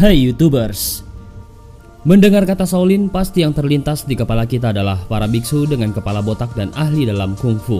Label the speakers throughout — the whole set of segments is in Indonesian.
Speaker 1: Hai YouTubers, mendengar kata Shaolin pasti yang terlintas di kepala kita adalah para biksu dengan kepala botak dan ahli dalam kungfu.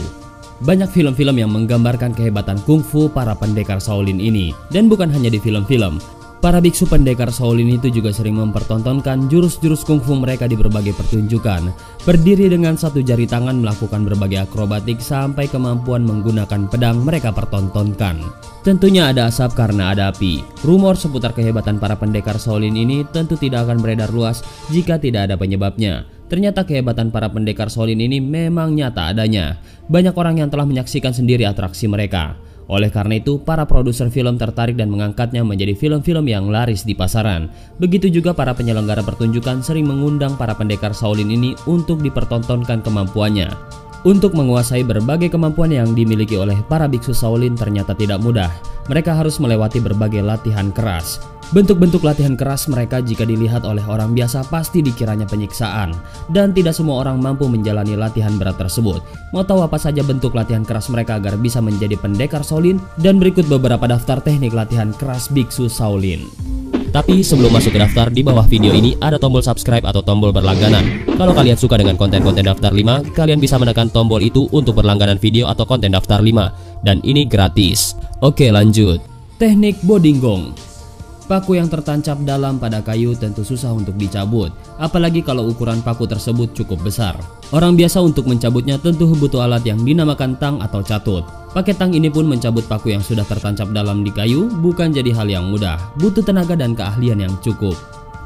Speaker 1: Banyak film-film yang menggambarkan kehebatan kungfu para pendekar Shaolin ini. Dan bukan hanya di film-film, para biksu pendekar Shaolin itu juga sering mempertontonkan jurus-jurus kungfu mereka di berbagai pertunjukan. Berdiri dengan satu jari tangan melakukan berbagai akrobatik sampai kemampuan menggunakan pedang mereka pertontonkan. Tentunya ada asap karena ada api. Rumor seputar kehebatan para pendekar Shaolin ini tentu tidak akan beredar luas jika tidak ada penyebabnya. Ternyata kehebatan para pendekar Shaolin ini memang nyata adanya. Banyak orang yang telah menyaksikan sendiri atraksi mereka. Oleh karena itu, para produser film tertarik dan mengangkatnya menjadi film-film yang laris di pasaran. Begitu juga para penyelenggara pertunjukan sering mengundang para pendekar Shaolin ini untuk dipertontonkan kemampuannya. Untuk menguasai berbagai kemampuan yang dimiliki oleh para biksu Shaolin ternyata tidak mudah. Mereka harus melewati berbagai latihan keras. Bentuk-bentuk latihan keras mereka jika dilihat oleh orang biasa pasti dikiranya penyiksaan. Dan tidak semua orang mampu menjalani latihan berat tersebut. Mau tahu apa saja bentuk latihan keras mereka agar bisa menjadi pendekar Shaolin? Dan berikut beberapa daftar teknik latihan keras biksu Shaolin. Tapi sebelum masuk ke daftar, di bawah video ini ada tombol subscribe atau tombol berlangganan. Kalau kalian suka dengan konten-konten daftar 5, kalian bisa menekan tombol itu untuk berlangganan video atau konten daftar 5. Dan ini gratis. Oke, lanjut. Teknik bodinggong. Paku yang tertancap dalam pada kayu tentu susah untuk dicabut, apalagi kalau ukuran paku tersebut cukup besar. Orang biasa untuk mencabutnya tentu butuh alat yang dinamakan tang atau catut. Pakai tang ini pun mencabut paku yang sudah tertancap dalam di kayu bukan jadi hal yang mudah, butuh tenaga dan keahlian yang cukup.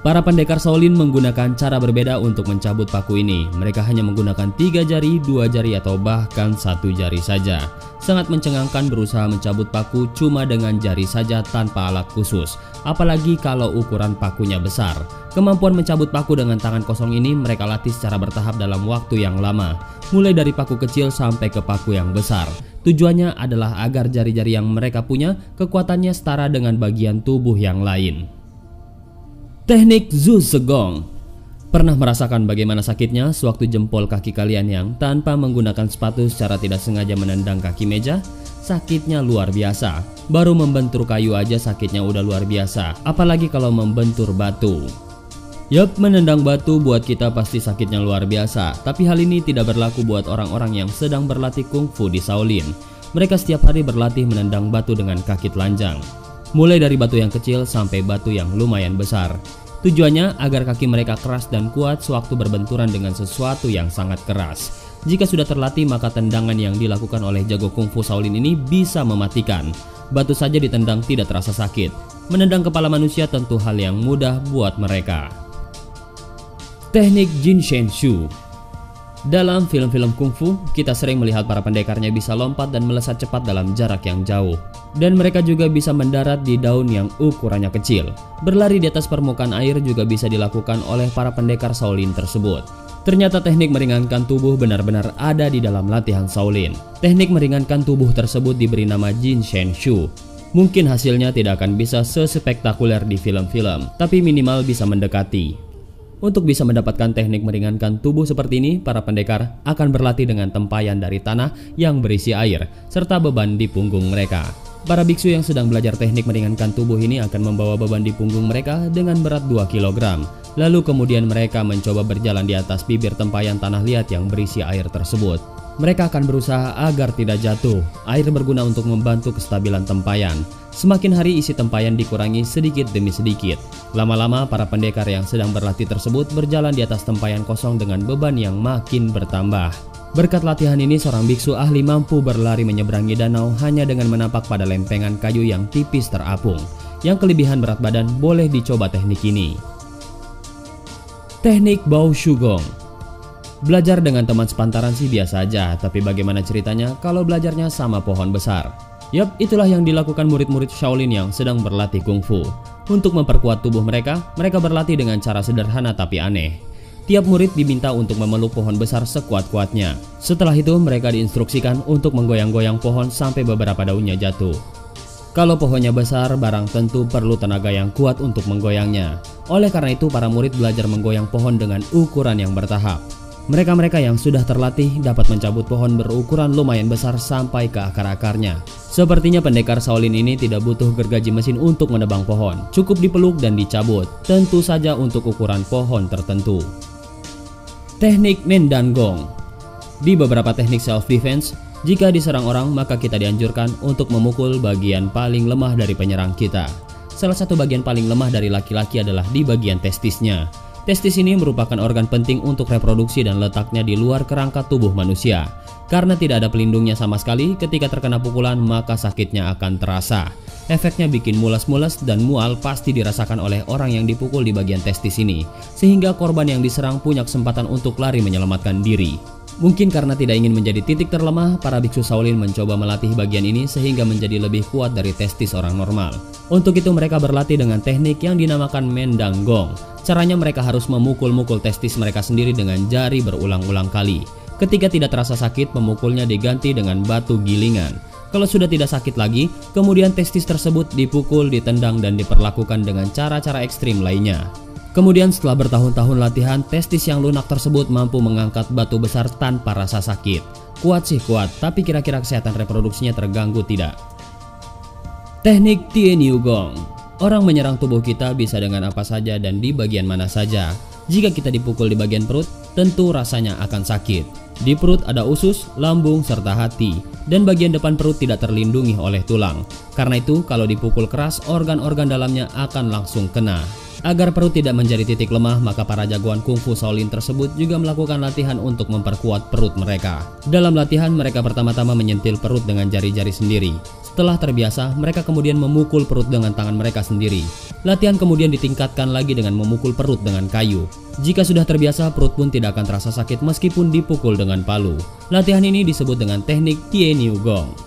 Speaker 1: Para pendekar Shaolin menggunakan cara berbeda untuk mencabut paku ini. Mereka hanya menggunakan 3 jari, 2 jari atau bahkan 1 jari saja. Sangat mencengangkan berusaha mencabut paku cuma dengan jari saja tanpa alat khusus. Apalagi kalau ukuran pakunya besar. Kemampuan mencabut paku dengan tangan kosong ini mereka latih secara bertahap dalam waktu yang lama. Mulai dari paku kecil sampai ke paku yang besar. Tujuannya adalah agar jari-jari yang mereka punya kekuatannya setara dengan bagian tubuh yang lain. Teknik Zhu Zhegong. Pernah merasakan bagaimana sakitnya sewaktu jempol kaki kalian yang tanpa menggunakan sepatu secara tidak sengaja menendang kaki meja? Sakitnya luar biasa. Baru membentur kayu aja sakitnya udah luar biasa, apalagi kalau membentur batu. Yup, menendang batu buat kita pasti sakitnya luar biasa. Tapi hal ini tidak berlaku buat orang-orang yang sedang berlatih kungfu di Shaolin. Mereka setiap hari berlatih menendang batu dengan kaki telanjang. Mulai dari batu yang kecil sampai batu yang lumayan besar. Tujuannya agar kaki mereka keras dan kuat sewaktu berbenturan dengan sesuatu yang sangat keras. Jika sudah terlatih maka tendangan yang dilakukan oleh jago kungfu Shaolin ini bisa mematikan. Batu saja ditendang tidak terasa sakit. Menendang kepala manusia tentu hal yang mudah buat mereka. Teknik Jin Shen Shu. Dalam film-film kungfu, kita sering melihat para pendekarnya bisa lompat dan melesat cepat dalam jarak yang jauh. Dan mereka juga bisa mendarat di daun yang ukurannya kecil. Berlari di atas permukaan air juga bisa dilakukan oleh para pendekar Shaolin tersebut. Ternyata teknik meringankan tubuh benar-benar ada di dalam latihan Shaolin. Teknik meringankan tubuh tersebut diberi nama Jin Shen Shu. Mungkin hasilnya tidak akan bisa sespektakuler di film-film, tapi minimal bisa mendekati. Untuk bisa mendapatkan teknik meringankan tubuh seperti ini, para pendekar akan berlatih dengan tempayan dari tanah yang berisi air, serta beban di punggung mereka. Para biksu yang sedang belajar teknik meringankan tubuh ini akan membawa beban di punggung mereka dengan berat 2 kg. Lalu kemudian mereka mencoba berjalan di atas bibir tempayan tanah liat yang berisi air tersebut. Mereka akan berusaha agar tidak jatuh. Air berguna untuk membantu kestabilan tempayan. Semakin hari isi tempayan dikurangi sedikit demi sedikit. Lama-lama para pendekar yang sedang berlatih tersebut berjalan di atas tempayan kosong dengan beban yang makin bertambah. Berkat latihan ini seorang biksu ahli mampu berlari menyeberangi danau hanya dengan menapak pada lempengan kayu yang tipis terapung. Yang kelebihan berat badan boleh dicoba teknik ini. Teknik Bao Shugong. Belajar dengan teman sepantaran sih biasa aja, tapi bagaimana ceritanya kalau belajarnya sama pohon besar? Yup, itulah yang dilakukan murid-murid Shaolin yang sedang berlatih kungfu. Untuk memperkuat tubuh mereka berlatih dengan cara sederhana tapi aneh. Tiap murid diminta untuk memeluk pohon besar sekuat-kuatnya. Setelah itu mereka diinstruksikan untuk menggoyang-goyang pohon sampai beberapa daunnya jatuh. Kalau pohonnya besar, barang tentu perlu tenaga yang kuat untuk menggoyangnya. Oleh karena itu para murid belajar menggoyang pohon dengan ukuran yang bertahap. Mereka-mereka yang sudah terlatih dapat mencabut pohon berukuran lumayan besar sampai ke akar-akarnya. Sepertinya pendekar Shaolin ini tidak butuh gergaji mesin untuk menebang pohon, cukup dipeluk dan dicabut, tentu saja untuk ukuran pohon tertentu. Teknik Mendan Gong. Di beberapa teknik self-defense, jika diserang orang maka kita dianjurkan untuk memukul bagian paling lemah dari penyerang kita. Salah satu bagian paling lemah dari laki-laki adalah di bagian testisnya. Testis ini merupakan organ penting untuk reproduksi dan letaknya di luar kerangka tubuh manusia. Karena tidak ada pelindungnya sama sekali, ketika terkena pukulan maka sakitnya akan terasa. Efeknya bikin mules-mules dan mual pasti dirasakan oleh orang yang dipukul di bagian testis ini, sehingga korban yang diserang punya kesempatan untuk lari menyelamatkan diri. Mungkin karena tidak ingin menjadi titik terlemah, para biksu Shaolin mencoba melatih bagian ini sehingga menjadi lebih kuat dari testis orang normal. Untuk itu mereka berlatih dengan teknik yang dinamakan Mendan Gong. Caranya mereka harus memukul-mukul testis mereka sendiri dengan jari berulang-ulang kali. Ketika tidak terasa sakit, pemukulnya diganti dengan batu gilingan. Kalau sudah tidak sakit lagi, kemudian testis tersebut dipukul, ditendang, dan diperlakukan dengan cara-cara ekstrim lainnya. Kemudian setelah bertahun-tahun latihan, testis yang lunak tersebut mampu mengangkat batu besar tanpa rasa sakit. Kuat sih kuat, tapi kira-kira kesehatan reproduksinya terganggu tidak? Teknik Tie Niu Gong. Orang menyerang tubuh kita bisa dengan apa saja dan di bagian mana saja. Jika kita dipukul di bagian perut, tentu rasanya akan sakit. Di perut ada usus, lambung, serta hati, dan bagian depan perut tidak terlindungi oleh tulang. Karena itu, kalau dipukul keras, organ-organ dalamnya akan langsung kena. Agar perut tidak menjadi titik lemah, maka para jagoan kungfu Shaolin tersebut juga melakukan latihan untuk memperkuat perut mereka. Dalam latihan, mereka pertama-tama menyentil perut dengan jari-jari sendiri. Setelah terbiasa, mereka kemudian memukul perut dengan tangan mereka sendiri. Latihan kemudian ditingkatkan lagi dengan memukul perut dengan kayu. Jika sudah terbiasa, perut pun tidak akan terasa sakit meskipun dipukul dengan palu. Latihan ini disebut dengan teknik Tie Niu Gong.